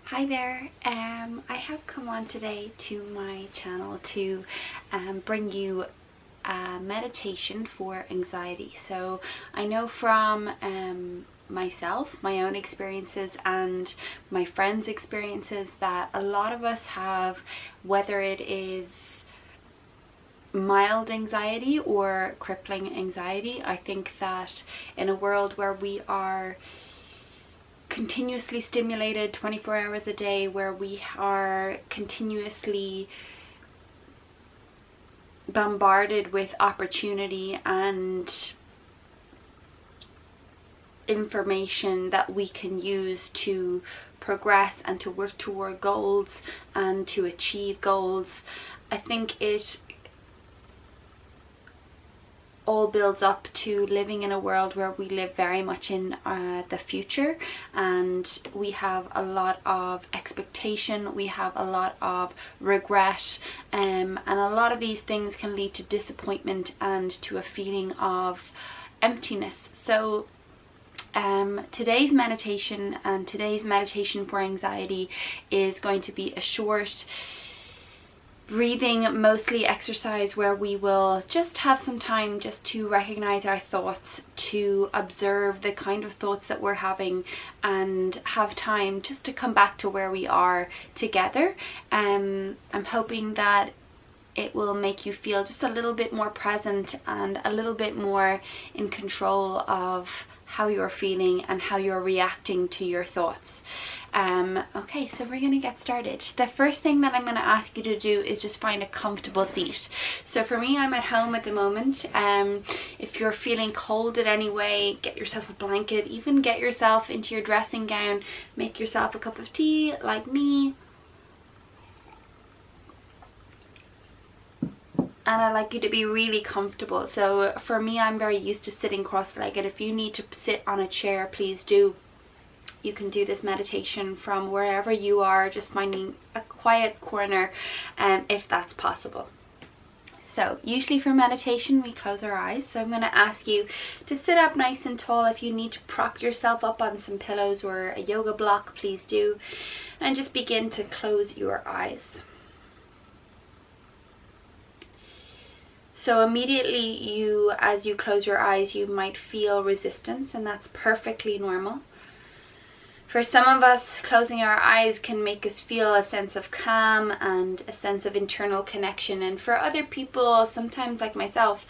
Hi there, I have come on today to my channel to bring you a meditation for anxiety. So I know from myself, my own experiences and my friends' experiences that a lot of us have, whether it is mild anxiety or crippling anxiety. I think that in a world where we are continuously stimulated 24 hours a day, where we are continuously bombarded with opportunity and information that we can use to progress and to work toward goals and to achieve goals, I think it all builds up to living in a world where we live very much in the future, and we have a lot of expectation, we have a lot of regret, and a lot of these things can lead to disappointment and to a feeling of emptiness. So today's meditation for anxiety is going to be a short breathing, mostly exercise, where we will just have some time just to recognize our thoughts, to observe the kind of thoughts that we're having, and have time just to come back to where we are together. I'm hoping that it will make you feel just a little bit more present and a little bit more in control of how you're feeling and how you're reacting to your thoughts. Okay, so we're gonna get started. The first thing that I'm gonna ask you to do is just find a comfortable seat. So for me, I'm at home at the moment. If you're feeling cold in any way, get yourself a blanket, even get yourself into your dressing gown, make yourself a cup of tea like me. And I like you to be really comfortable. So for me, I'm very used to sitting cross-legged. If you need to sit on a chair, please do. You can do this meditation from wherever you are, just finding a quiet corner, if that's possible. So usually for meditation, we close our eyes. So I'm going to ask you to sit up nice and tall. If you need to prop yourself up on some pillows or a yoga block, please do. And just begin to close your eyes. So immediately as you close your eyes, you might feel resistance, and that's perfectly normal. For some of us, closing our eyes can make us feel a sense of calm and a sense of internal connection. And for other people, sometimes like myself,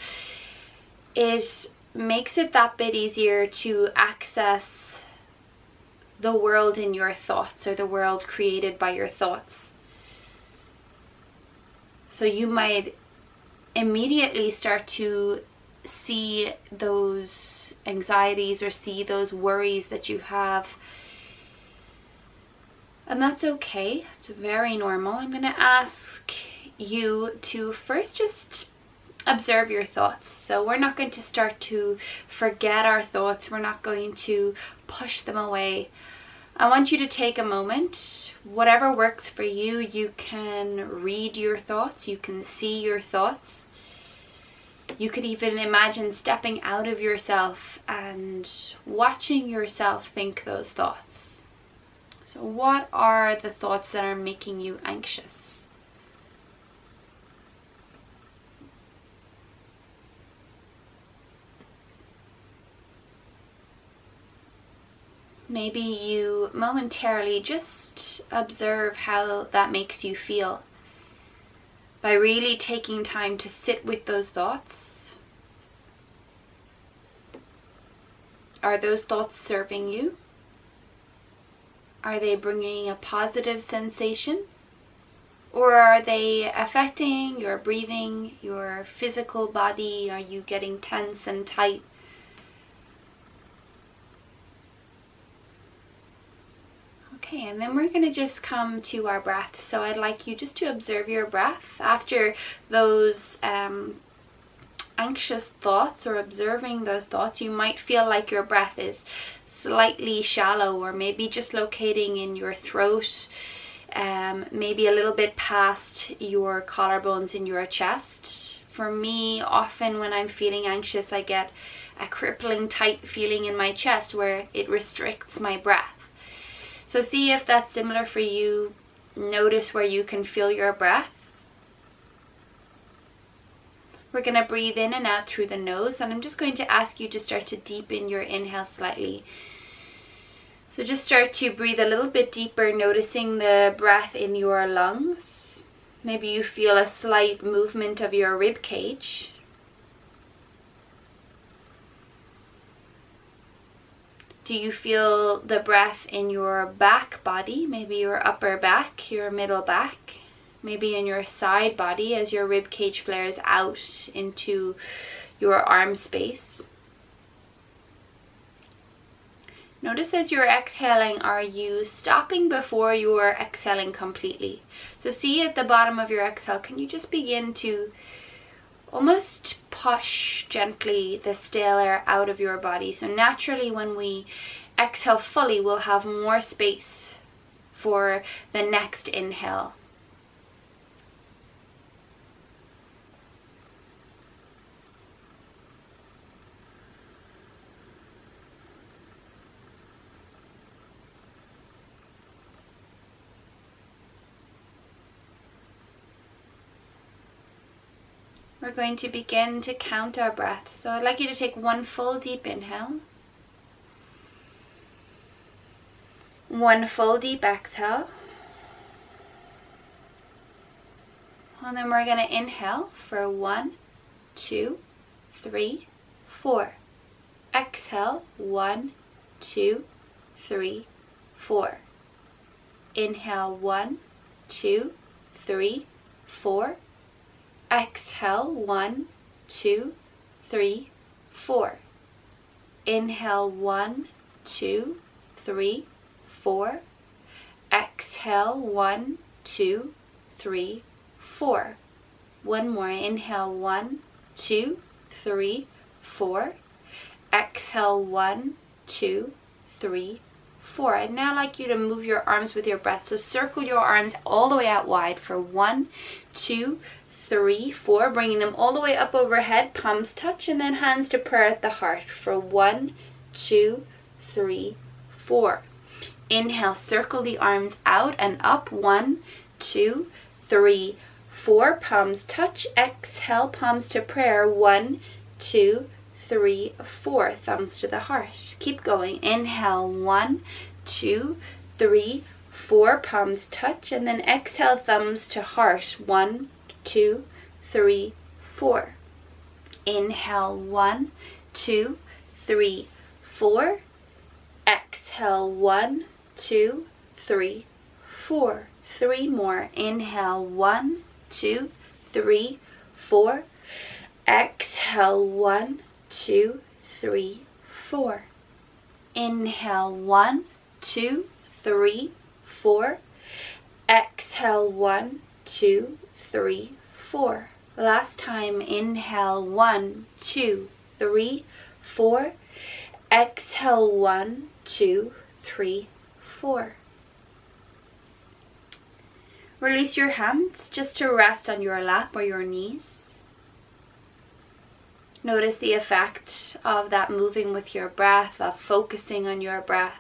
it makes it that bit easier to access the world in your thoughts, or the world created by your thoughts. So you might immediately start to see those anxieties or see those worries that you have. And that's okay. It's very normal. I'm going to ask you to first just observe your thoughts. So we're not going to start to forget our thoughts. We're not going to push them away. I want you to take a moment. Whatever works for you, you can read your thoughts. You can see your thoughts. You could even imagine stepping out of yourself and watching yourself think those thoughts. So what are the thoughts that are making you anxious? Maybe you momentarily just observe how that makes you feel by really taking time to sit with those thoughts. Are those thoughts serving you? Are they bringing a positive sensation? Or are they affecting your breathing, your physical body? Are you getting tense and tight? Okay, and then we're going to just come to our breath. So I'd like you just to observe your breath after those anxious thoughts, or observing those thoughts. You might feel like your breath is slightly shallow, or maybe just locating in your throat, maybe a little bit past your collarbones in your chest. For me, often when I'm feeling anxious, I get a crippling tight feeling in my chest where it restricts my breath. So see if that's similar for you. Notice where you can feel your breath. We're going to breathe in and out through the nose, and I'm just going to ask you to start to deepen your inhale slightly. So just start to breathe a little bit deeper, noticing the breath in your lungs. Maybe you feel a slight movement of your rib cage. Do you feel the breath in your back body, maybe your upper back, your middle back, maybe in your side body as your rib cage flares out into your arm space? Notice as you're exhaling, are you stopping before you're exhaling completely? So see at the bottom of your exhale, can you just begin to almost push gently the stale air out of your body? So naturally when we exhale fully, we'll have more space for the next inhale. We're going to begin to count our breath. So I'd like you to take one full deep inhale. One full deep exhale. And then we're going to inhale for 1, 2, 3, 4. Exhale, 1, 2, 3, 4. Inhale, 1, 2, 3, 4. Exhale, 1, 2, 3, 4. Inhale, 1, 2, 3, 4. Exhale, 1, 2, 3, 4. One more. Inhale, 1, 2, 3, 4. Exhale, 1, 2, 3, 4. I'd now like you to move your arms with your breath. So circle your arms all the way out wide for 1, 2, 3, 4, bringing them all the way up overhead, palms touch, and then hands to prayer at the heart for 1, 2, 3, 4. Inhale, circle the arms out and up, 1, 2, 3, 4, palms touch. Exhale, palms to prayer, 1, 2, 3, 4, thumbs to the heart. Keep going. Inhale, 1, 2, 3, 4, palms touch, and then exhale, thumbs to heart, 1, 2, 3, 4. Inhale, 1, 2, 3, 4. Exhale, 1, 2, 3, 4. 3 more. Inhale, 1, 2, 3, 4. Exhale, 1, 2, 3, 4. Inhale, 1, 2, 3, 4. Exhale, 1, 2, 3, 4. Last time. Inhale, 1, 2, 3, 4. Exhale, 1, 2, 3, 4. Release your hands just to rest on your lap or your knees. Notice the effect of that moving with your breath, of focusing on your breath.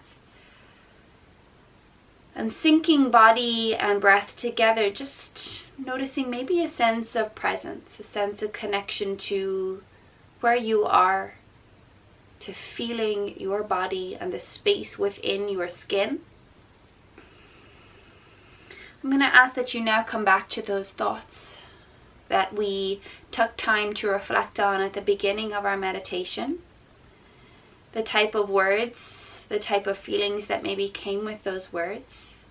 And syncing body and breath together, just noticing maybe a sense of presence, a sense of connection to where you are, to feeling your body and the space within your skin. I'm going to ask that you now come back to those thoughts that we took time to reflect on at the beginning of our meditation. The type of words, the type of feelings that maybe came with those words.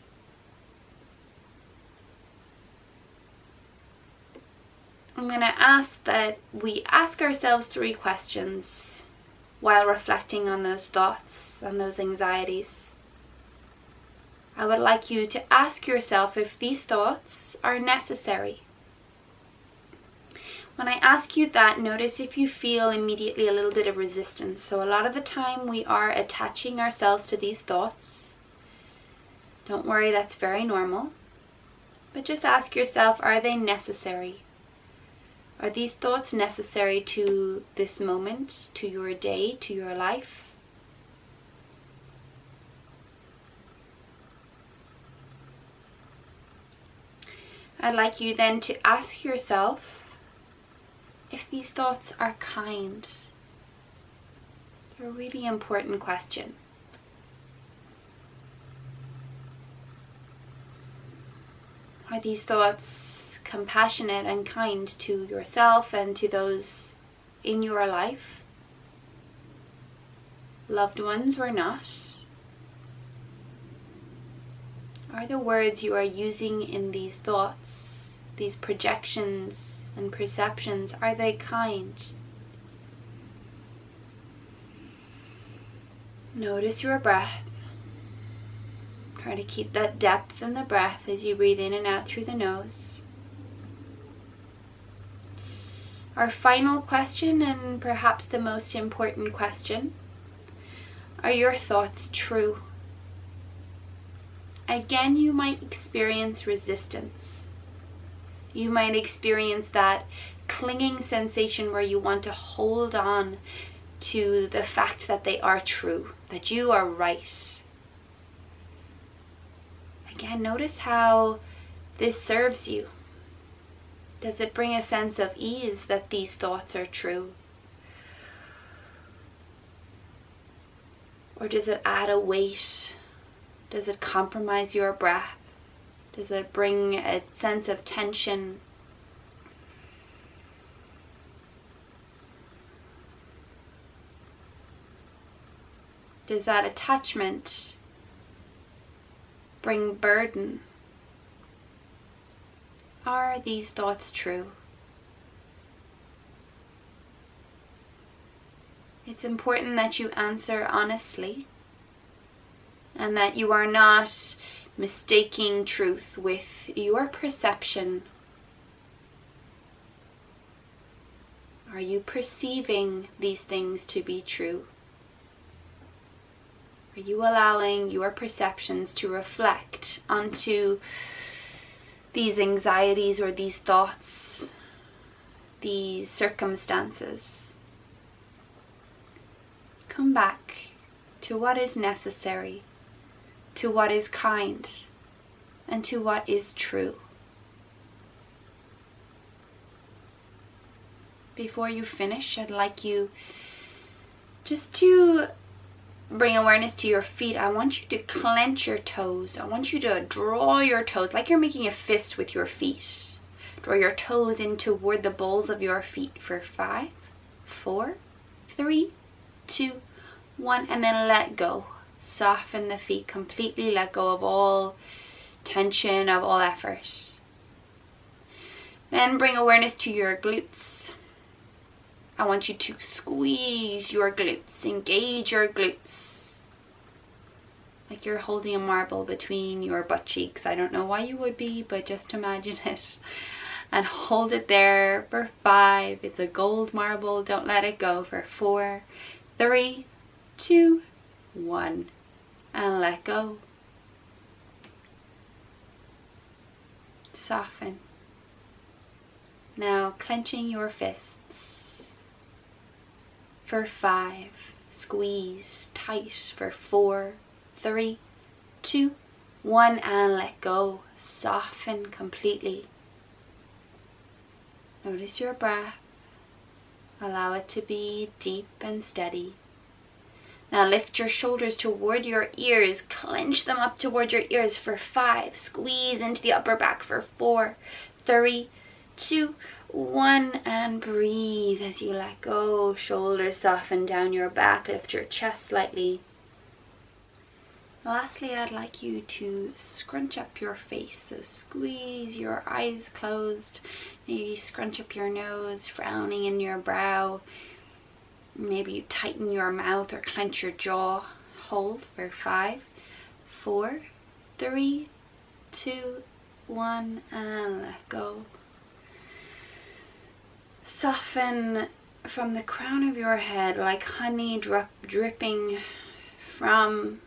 I'm going to ask that we ask ourselves 3 questions while reflecting on those thoughts, on those anxieties. I would like you to ask yourself if these thoughts are necessary. When I ask you that, notice if you feel immediately a little bit of resistance. So a lot of the time we are attaching ourselves to these thoughts. Don't worry, that's very normal. But just ask yourself, are they necessary? Are these thoughts necessary to this moment, to your day, to your life? I'd like you then to ask yourself if these thoughts are kind. They're a really important question. Are these thoughts compassionate and kind to yourself and to those in your life? Loved ones or not? Are the words you are using in these thoughts, these projections and perceptions, are they kind? Notice your breath. Try to keep that depth in the breath as you breathe in and out through the nose. Our final question, and perhaps the most important question, are your thoughts true? Again, you might experience resistance. You might experience that clinging sensation where you want to hold on to the fact that they are true, that you are right. Again, notice how this serves you. Does it bring a sense of ease that these thoughts are true? Or does it add a weight? Does it compromise your breath? Does it bring a sense of tension? Does that attachment bring burden? Are these thoughts true? It's important that you answer honestly, and that you are not mistaking truth with your perception. Are you perceiving these things to be true? Are you allowing your perceptions to reflect onto these anxieties or these thoughts, these circumstances? Come back to what is necessary, to what is kind, and to what is true. Before you finish, I'd like you just to bring awareness to your feet. I want you to clench your toes. I want you to draw your toes like you're making a fist with your feet. Draw your toes in toward the balls of your feet for 5, 4, 3, 2, 1, and then let go. Soften the feet completely. Let go of all tension, of all effort. Then bring awareness to your glutes. I want you to squeeze your glutes, engage your glutes, like you're holding a marble between your butt cheeks. I don't know why you would be, but just imagine it. And hold it there for 5. It's a gold marble. Don't let it go for 4, 3, 2, 1. And let go. Soften. Now clenching your fists for 5. Squeeze tight for 4, 3, 2, 1, and let go. Soften completely. Notice your breath. Allow it to be deep and steady. Now lift your shoulders toward your ears. Clench them up toward your ears for 5. Squeeze into the upper back for 4, 3, 2, 1, and breathe as you let go. Shoulders soften down your back. Lift your chest slightly. Lastly, I'd like you to scrunch up your face. So squeeze your eyes closed. Maybe scrunch up your nose, frowning in your brow. Maybe you tighten your mouth or clench your jaw. Hold for 5, 4, 3, 2, 1, and let go. Soften from the crown of your head like honey dripping from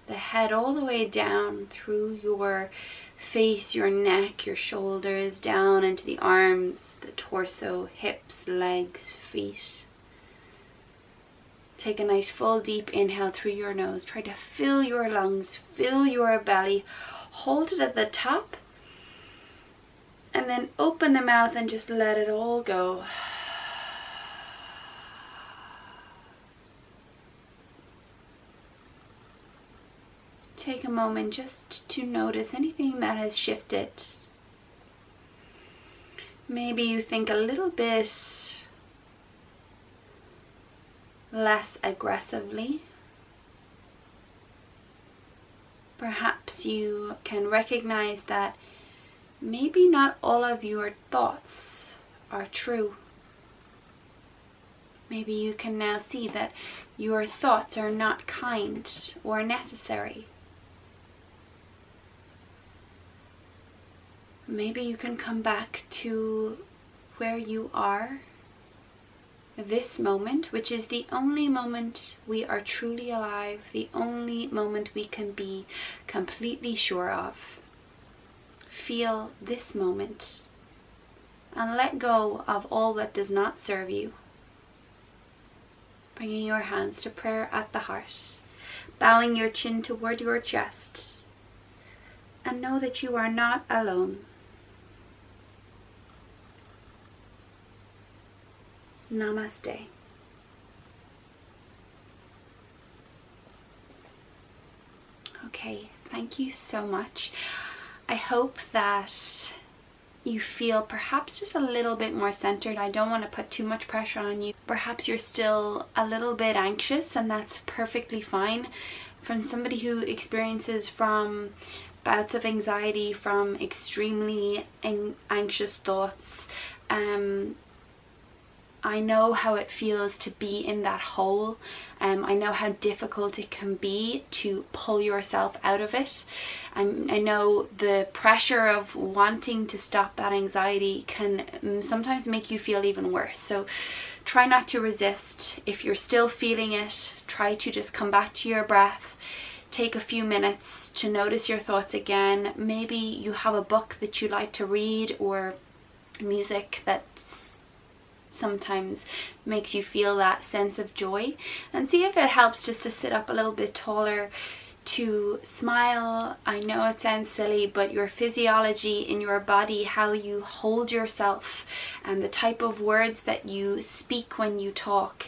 the head all the way down through your face, your neck, your shoulders, down into the arms, the torso, hips, legs, feet. Take a nice full deep inhale through your nose. Try to fill your lungs, fill your belly. Hold it at the top And then open the mouth and just let it all go. Take a moment just to notice anything that has shifted. Maybe you think a little bit less aggressively. Perhaps you can recognize that maybe not all of your thoughts are true. Maybe you can now see that your thoughts are not kind or necessary. Maybe you can come back to where you are, this moment, which is the only moment we are truly alive, the only moment we can be completely sure of. Feel this moment and let go of all that does not serve you. Bringing your hands to prayer at the heart, bowing your chin toward your chest, and know that you are not alone. Namaste. Okay, thank you so much. I hope that you feel perhaps just a little bit more centered. I don't want to put too much pressure on you. Perhaps you're still a little bit anxious, and that's perfectly fine. From somebody who experiences from bouts of anxiety, from extremely anxious thoughts, I know how it feels to be in that hole. I know how difficult it can be to pull yourself out of it. I know the pressure of wanting to stop that anxiety can sometimes make you feel even worse. So try not to resist. If you're still feeling it, try to just come back to your breath. Take a few minutes to notice your thoughts again. Maybe you have a book that you like to read, or music that sometimes makes you feel that sense of joy, and see if it helps just to sit up a little bit taller, to smile. I know it sounds silly, but your physiology in your body, how you hold yourself, and the type of words that you speak when you talk,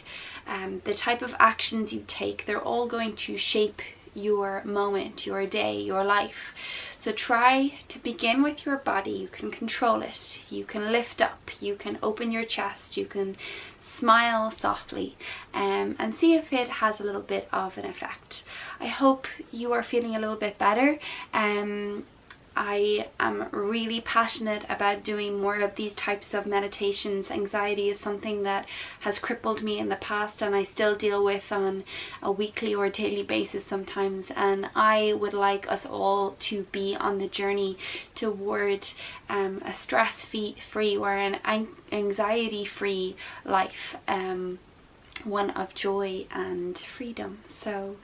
the type of actions you take, they're all going to shape your moment, your day, your life. So try to begin with your body. You can control it. You can lift up. You can open your chest. You can smile softly, and see if it has a little bit of an effect. I hope you are feeling a little bit better. I am really passionate about doing more of these types of meditations. Anxiety is something that has crippled me in the past, and I still deal with on a weekly or daily basis sometimes, and I would like us all to be on the journey toward a stress-free or an anxiety-free life, one of joy and freedom. So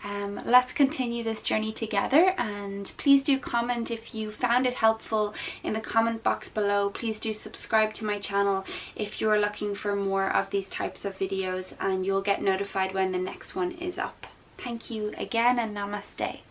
let's continue this journey together, and please do comment if you found it helpful in the comment box below. Please do subscribe to my channel if you're looking for more of these types of videos, and you'll get notified when the next one is up. Thank you again, and namaste.